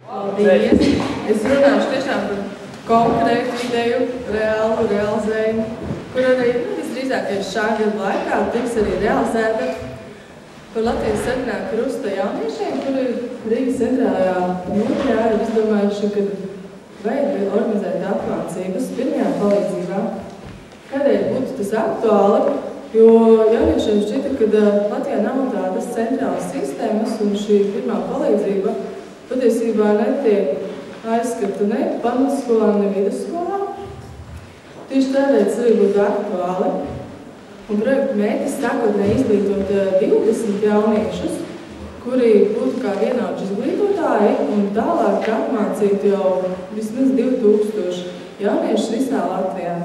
Paldies! Es runāšu tiešām par konkrētu ideju, reālu realizējumu, kur arī visdrīzākais šā gada laikā tiks arī realizēta par Latvijas sarkanā krusta jauniešiem, kuri Rīgas centrālajā nodaļā ir izdomājuši, ka vajag organizēt apmācības pirmajā palīdzībā. Kādēļ būtu tas aktuāli? Jo jauniešiem šķita, ka Latvijā nav tādas centrālas sistēmas un šī pirmā palīdzība patiesībā netiek aizskata ne pamatskolā, ne vidusskolā. Tieši tādēļ tas arī būtu aktuāli. Un projekta mērķis sākotnēji izglītot 20 jauniešus, kuri būtu kā vienauču izglītotāji un tālāk apmācītu jau vismaz 2000 jauniešus visā Latvijā.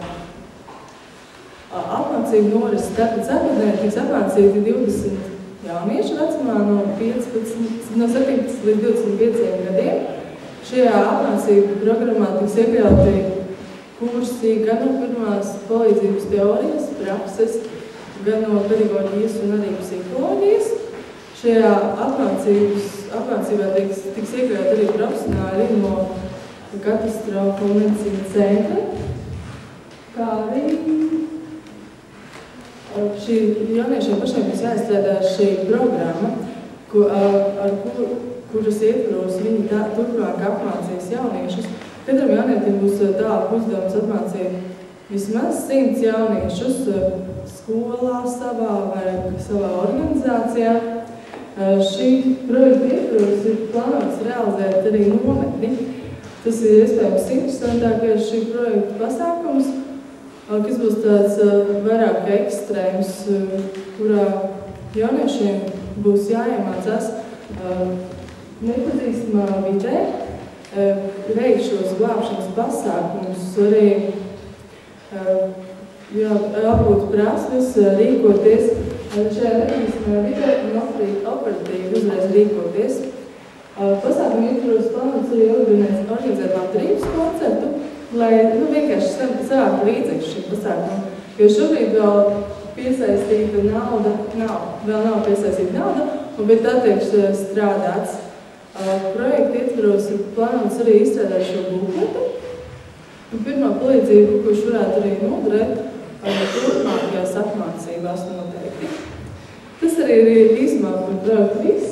Apmācība noris tātad sākotnēji tiks apmācīti 20 jauniešu vecumā no 17 līdz 25 gadiem. Šajā apmācību programmā tiks iekļauti kursi gan no pirmās palīdzības teorijas, prakses, gan no pedagoģijas un arī psiholoģijas. Šajā apmācībā tiks iekļauti arī profesionāļi no katastrofu un medicīnas centra, kā arī jauniešiem pašiem būs jāizstrādā šī programma, kuras ietvaros viņi turpmāk apmācīs jauniešus. Katram jaunietim būs tālāk uzdevums apmācīt vismaz 100 jauniešus skolā savā vai savā organizācijā. Šī projekta ietvaros ir plānots realizēt arī nometni. Tas ir iespējams interesantākais šī projekta pasākums, kas būs tāds vairāk ekstrēms, kurā jauniešiem būs jāiemācās nepazīstamā vidē, veikt šos glābšanas pasākumus, arī jābūt prasmes rīkoties šajā nepazīstamā vidē un operatīvi uzreiz rīkoties. Pasākumu ietvaros plānots arī organizēt labdarības koncertu, lai vienkārši savākt līdzekļus šim pasākumam. Jo šobrīd vēl piesaistīta nauda vēl nav piesaistīta nauda, un pie tā tiek strādāts. Projekta ietvaros ir plānots arī izstrādāt šo bukletu. Pirmā palīdzība, kurš varētu arī noderēt turpmākajās apmācībās noteikti. Tas arī ir īsumā par projektu viss.